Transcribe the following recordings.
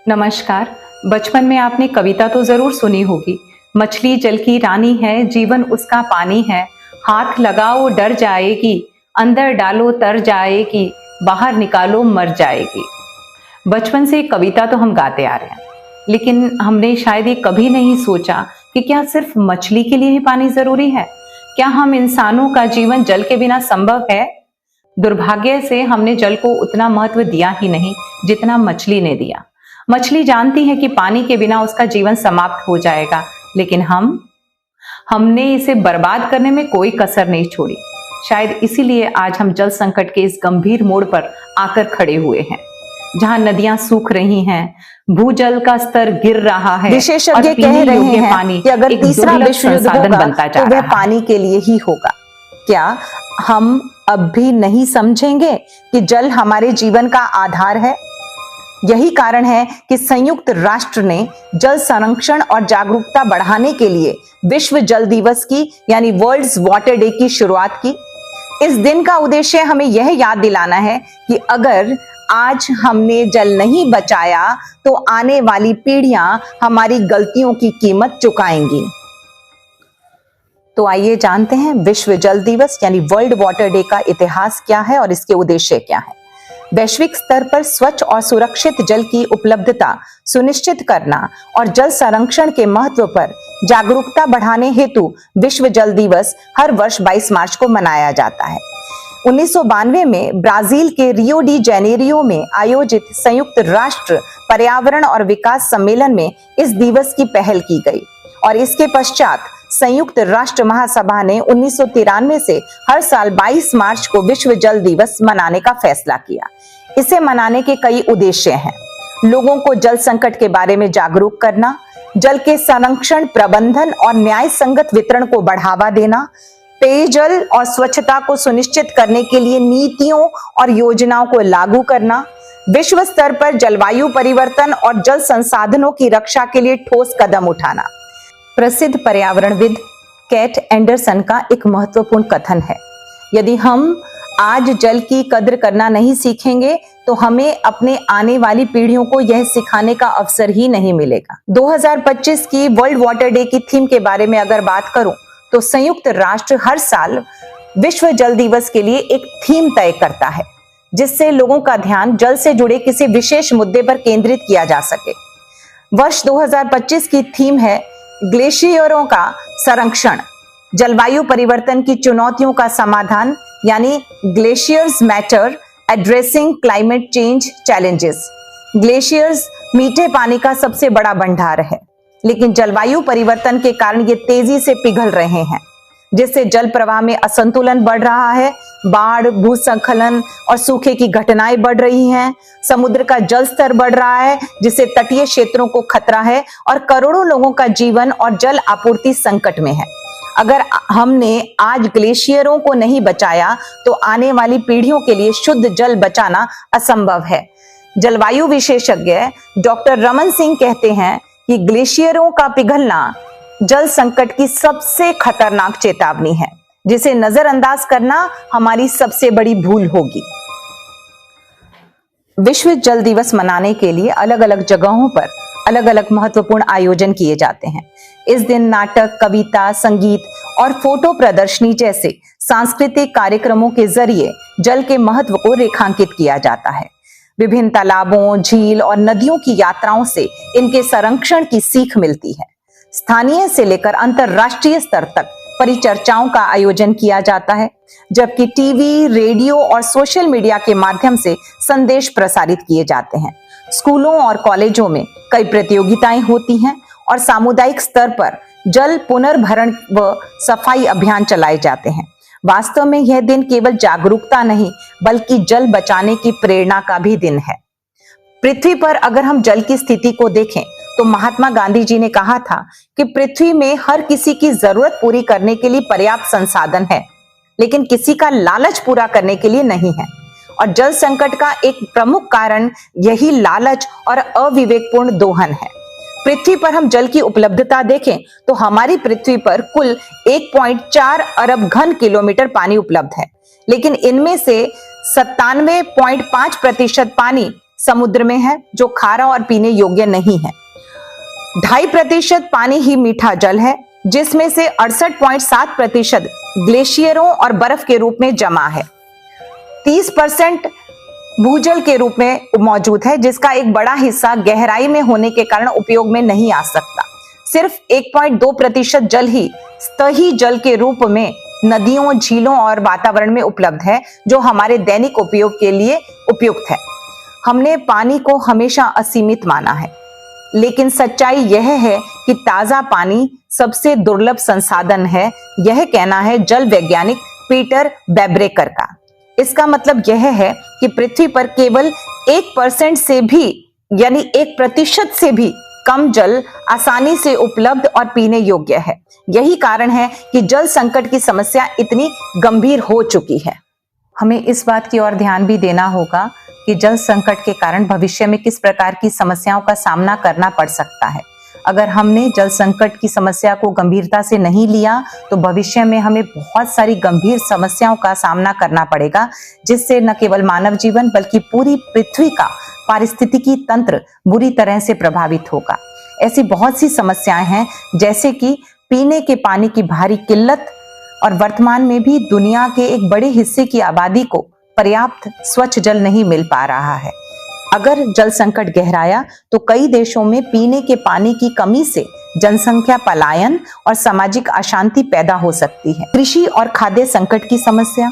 नमस्कार। बचपन में आपने कविता तो जरूर सुनी होगी। मछली जल की रानी है, जीवन उसका पानी है। हाथ लगाओ डर जाएगी, अंदर डालो तर जाएगी, बाहर निकालो मर जाएगी। बचपन से कविता तो हम गाते आ रहे हैं, लेकिन हमने शायद ये कभी नहीं सोचा कि क्या सिर्फ मछली के लिए ही पानी जरूरी है। क्या हम इंसानों का जीवन जल के बिना संभव है? दुर्भाग्य से हमने जल को उतना महत्व दिया ही नहीं जितना मछली ने दिया। मछली जानती है कि पानी के बिना उसका जीवन समाप्त हो जाएगा, लेकिन हमने इसे बर्बाद करने में कोई कसर नहीं छोड़ी। शायद इसीलिए आज हम जल संकट के इस गंभीर मोड़ पर आकर खड़े हुए हैं, जहां नदियां सूख रही हैं, भूजल का स्तर गिर रहा है। विशेषज्ञ कह रहे हैं पानी कि अगर तीसरा विश्व युद्ध होगा बनता जा तो वह पानी के लिए ही होगा। क्या हम अब भी नहीं समझेंगे कि जल हमारे जीवन का आधार है? यही कारण है कि संयुक्त राष्ट्र ने जल संरक्षण और जागरूकता बढ़ाने के लिए विश्व जल दिवस की यानी वर्ल्ड्स वाटर डे की शुरुआत की। इस दिन का उद्देश्य हमें यह याद दिलाना है कि अगर आज हमने जल नहीं बचाया तो आने वाली पीढ़ियां हमारी गलतियों की कीमत चुकाएंगी। तो आइए जानते हैं विश्व जल दिवस यानी वर्ल्ड वाटर डे का इतिहास क्या है और इसके उद्देश्य क्या है। वैश्विक स्तर पर स्वच्छ और सुरक्षित जल की उपलब्धता सुनिश्चित करना और जल संरक्षण के महत्व पर जागरूकता बढ़ाने हेतु विश्व जल दिवस हर वर्ष 22 मार्च को मनाया जाता है। 1992 में ब्राजील के रियो डी जेनेरियो में आयोजित संयुक्त राष्ट्र पर्यावरण और विकास सम्मेलन में इस दिवस की पहल की गई और इसके पश्चात संयुक्त राष्ट्र महासभा ने 1993 से हर साल 22 मार्च को विश्व जल दिवस मनाने का फैसला किया। इसे मनाने के कई उद्देश्य हैं। लोगों को जल संकट के बारे में जागरूक करना, जल के संरक्षण, प्रबंधन और न्याय संगत वितरण को बढ़ावा देना, पेयजल और स्वच्छता को सुनिश्चित करने के लिए नीतियों और योजनाओं को लागू करना, विश्व स्तर पर जलवायु परिवर्तन और जल संसाधनों की रक्षा के लिए ठोस कदम उठाना। प्रसिद्ध पर्यावरणविद कैट एंडरसन का एक महत्वपूर्ण कथन है, यदि हम आज जल की कद्र करना नहीं सीखेंगे तो हमें अपने आने वाली पीढ़ियों को यह सिखाने का अवसर ही नहीं मिलेगा। 2025 की वर्ल्ड वाटर डे की थीम के बारे में अगर बात करूं तो संयुक्त राष्ट्र हर साल विश्व जल दिवस के लिए एक थीम तय करता है, जिससे लोगों का ध्यान जल से जुड़े किसी विशेष मुद्दे पर केंद्रित किया जा सके। वर्ष 2025 की थीम है ग्लेशियरों का संरक्षण, जलवायु परिवर्तन की चुनौतियों का समाधान यानी glaciers matter, addressing climate change challenges. Glaciers मीठे पानी का सबसे बड़ा भंडार है, लेकिन जलवायु परिवर्तन के कारण ये तेजी से पिघल रहे हैं, जिससे जल प्रवाह में असंतुलन बढ़ रहा है। बाढ़, भूस्खलन और सूखे की घटनाएं बढ़ रही हैं। समुद्र का जल स्तर बढ़ रहा है, जिससे तटीय क्षेत्रों को खतरा है और करोड़ों लोगों का जीवन और जल आपूर्ति संकट में है। अगर हमने आज ग्लेशियरों को नहीं बचाया तो आने वाली पीढ़ियों के लिए शुद्ध जल बचाना असंभव है। जलवायु विशेषज्ञ डॉक्टर रमन सिंह कहते हैं कि ग्लेशियरों का पिघलना जल संकट की सबसे खतरनाक चेतावनी है, जिसे नजरअंदाज करना हमारी सबसे बड़ी भूल होगी। विश्व जल दिवस मनाने के लिए अलग अलग जगहों पर अलग अलग महत्वपूर्ण आयोजन किए जाते हैं। इस दिन नाटक, कविता, संगीत और फोटो प्रदर्शनी जैसे सांस्कृतिक कार्यक्रमों के जरिए जल के महत्व को रेखांकित किया जाता है। विभिन्न तालाबों, झील और नदियों की यात्राओं से इनके संरक्षण की सीख मिलती है। स्थानीय से लेकर अंतरराष्ट्रीय स्तर तक परिचर्चाओं का आयोजन किया जाता है, जबकि टीवी, रेडियो और सोशल मीडिया के माध्यम से संदेश प्रसारित किए जाते हैं। स्कूलों और कॉलेजों में कई प्रतियोगिताएं होती हैं और सामुदायिक स्तर पर जल पुनर्भरण व सफाई अभियान चलाए जाते हैं। वास्तव में यह दिन केवल जागरूकता नहीं, बल्कि जल बचाने की प्रेरणा का भी दिन है। पृथ्वी पर अगर हम जल की स्थिति को देखें तो महात्मा गांधी जी ने कहा था कि पृथ्वी में हर किसी की जरूरत पूरी करने के लिए पर्याप्त संसाधन है, लेकिन किसी का लालच पूरा करने के लिए नहीं है। और जल संकट का एक प्रमुख कारण यही लालच और अविवेकपूर्ण दोहन है। पृथ्वी पर हम जल की उपलब्धता देखें तो हमारी पृथ्वी पर कुल 1.4 अरब घन किलोमीटर पानी उपलब्ध है, लेकिन इनमें से 97.5% पानी समुद्र में है जो खारा और पीने योग्य नहीं है। 2.5% पानी ही मीठा जल है, जिसमें से 68.7% ग्लेशियरों और बर्फ के रूप में जमा है। 30% भूजल के रूप में मौजूद है, जिसका एक बड़ा हिस्सा गहराई में होने के कारण उपयोग में नहीं आ सकता। सिर्फ 1.2% जल ही सतही जल के रूप में नदियों, झीलों और वातावरण में उपलब्ध है, जो हमारे दैनिक उपयोग के लिए उपयुक्त है। हमने पानी को हमेशा असीमित माना है, लेकिन सच्चाई यह है कि ताजा पानी सबसे दुर्लभ संसाधन है। यह कहना है जल वैज्ञानिक पीटर बेब्रेकर का। इसका मतलब यह है कि पृथ्वी पर केवल 1% से भी, यानी 1% से भी कम जल आसानी से उपलब्ध और पीने योग्य है। यही कारण है कि जल संकट की समस्या इतनी गंभीर हो चुकी है। हमें इस बात की ओर ध्यान भी देना होगा कि जल संकट के कारण भविष्य में किस प्रकार की समस्याओं का सामना करना पड़ सकता है। अगर हमने जल संकट की समस्या को गंभीरता से नहीं लिया तो भविष्य में हमें बहुत सारी गंभीर समस्याओं का सामना करना पड़ेगा, जिससे न केवल मानव जीवन बल्कि पूरी पृथ्वी का पारिस्थितिकी तंत्र बुरी तरह से प्रभावित होगा। ऐसी बहुत सी समस्याएं हैं, जैसे कि पीने के पानी की भारी किल्लत, और वर्तमान में भी दुनिया के एक बड़े हिस्से की आबादी को पर्याप्त स्वच्छ जल नहीं मिल पा रहा है। अगर जल संकट गहराया तो कई देशों में पीने के पानी की कमी से जनसंख्या पलायन और सामाजिक अशांति पैदा हो सकती है। कृषि और खाद्य संकट की समस्या।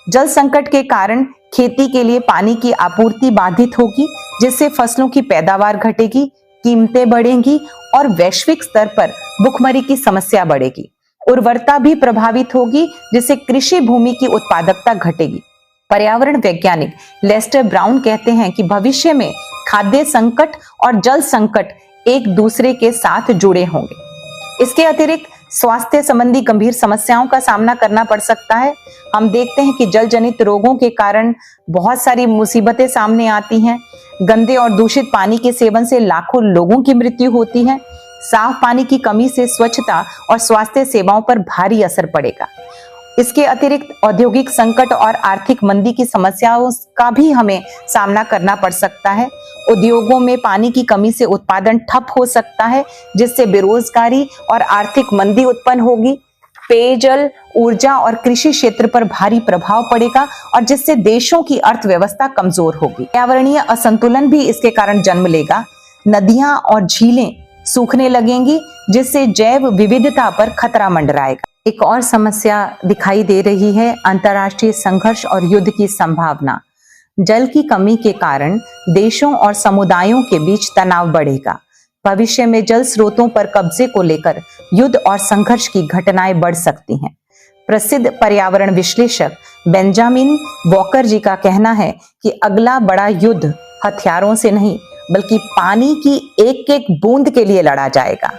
जल संकट के कारण खेती के लिए पानी की आपूर्ति बाधित होगी, जिससे फसलों की पैदावार घटेगी, कीमतें बढ़ेंगी और वैश्विक स्तर पर भुखमरी की समस्या बढ़ेगी। उर्वरता भी प्रभावित होगी, जिससे कृषि भूमि की उत्पादकता घटेगी। पर्यावरण वैज्ञानिक लेस्टर ब्राउन कहते हैं कि भविष्य में खाद्य संकट और जल संकट एक दूसरे के साथ जुड़े होंगे। इसके अतिरिक्त स्वास्थ्य संबंधी गंभीर समस्याओं का सामना करना पड़ सकता है। हम देखते हैं कि जल जनित रोगों के कारण बहुत सारी मुसीबतें सामने आती हैं। गंदे और दूषित पानी के सेवन से लाखों लोगों की मृत्यु होती है। साफ पानी की कमी से स्वच्छता और स्वास्थ्य सेवाओं पर भारी असर पड़ेगा। इसके अतिरिक्त औद्योगिक संकट और आर्थिक मंदी की समस्याओं का भी हमें सामना करना पड़ सकता है। उद्योगों में पानी की कमी से उत्पादन ठप हो सकता है, जिससे बेरोजगारी और आर्थिक मंदी उत्पन्न होगी। पेयजल, ऊर्जा और कृषि क्षेत्र पर भारी प्रभाव पड़ेगा और जिससे देशों की अर्थव्यवस्था कमजोर होगी। पर्यावरणीय असंतुलन भी इसके कारण जन्म लेगा। नदियां और झीलें सूखने लगेंगी, जिससे जैव विविधता पर खतरा मंडराएगा। एक और समस्या दिखाई दे रही है, अंतर्राष्ट्रीय संघर्ष और युद्ध की संभावना। जल की कमी के कारण देशों और समुदायों के बीच तनाव बढ़ेगा। भविष्य में जल स्रोतों पर कब्जे को लेकर युद्ध और संघर्ष की घटनाएं बढ़ सकती हैं। प्रसिद्ध पर्यावरण विश्लेषक बेंजामिन वॉकर जी का कहना है कि अगला बड़ा युद्ध हथियारों से नहीं बल्कि पानी की एक एक बूंद के लिए लड़ा जाएगा।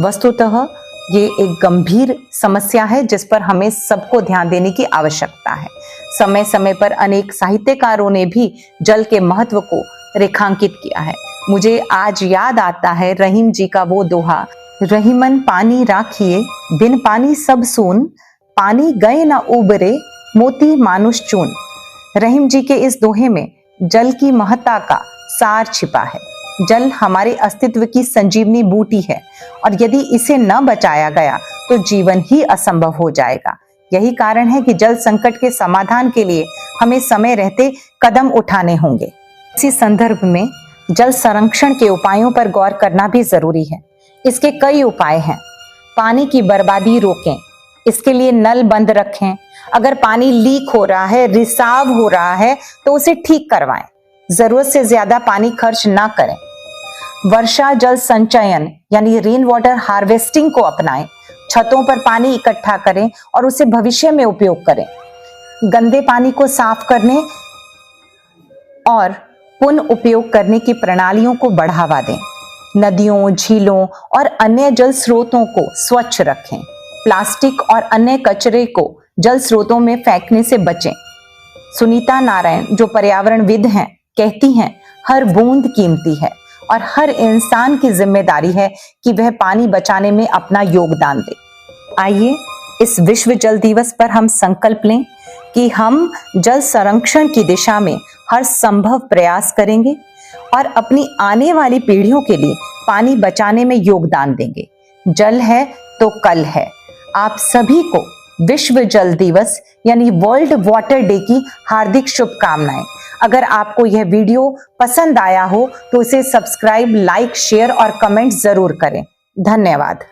वस्तुतः ये एक गंभीर समस्या है, जिस पर हमें सबको ध्यान देने की आवश्यकता है। समय समय पर अनेक साहित्यकारों ने भी जल के महत्व को रेखांकित किया है। मुझे आज याद आता है रहीम जी का वो दोहा, रहीमन पानी राखिए बिन पानी सब सून, पानी गए ना उबरे मोती मानुष चून। रहीम जी के इस दोहे में जल की महत्ता का सार छिपा है। जल हमारे अस्तित्व की संजीवनी बूटी है और यदि इसे न बचाया गया तो जीवन ही असंभव हो जाएगा। यही कारण है कि जल संकट के समाधान के लिए हमें समय रहते कदम उठाने होंगे। इसी संदर्भ में जल संरक्षण के उपायों पर गौर करना भी जरूरी है। इसके कई उपाय हैं। पानी की बर्बादी रोकें, इसके लिए नल बंद रखें। अगर पानी लीक हो रहा है, रिसाव हो रहा है तो उसे ठीक करवाएं। जरूरत से ज्यादा पानी खर्च ना करें। वर्षा जल संचयन यानी रेन वाटर हार्वेस्टिंग को अपनाएं। छतों पर पानी इकट्ठा करें और उसे भविष्य में उपयोग करें। गंदे पानी को साफ करने और पुनः उपयोग करने की प्रणालियों को बढ़ावा दें। नदियों, झीलों और अन्य जल स्रोतों को स्वच्छ रखें। प्लास्टिक और अन्य कचरे को जल स्रोतों में फेंकने से बचें। सुनीता नारायण, जो पर्यावरणविद हैं, कहती हैं, हर बूंद कीमती है और हर इंसान की जिम्मेदारी है कि वह पानी बचाने में अपना योगदान दे। आइए इस विश्व जल दिवस पर हम संकल्प लें कि हम जल संरक्षण की दिशा में हर संभव प्रयास करेंगे और अपनी आने वाली पीढ़ियों के लिए पानी बचाने में योगदान देंगे। जल है तो कल है। आप सभी को विश्व जल दिवस यानी वर्ल्ड वाटर डे की हार्दिक शुभकामनाएं। अगर आपको यह वीडियो पसंद आया हो तो इसे सब्सक्राइब, लाइक, शेयर और कमेंट जरूर करें। धन्यवाद।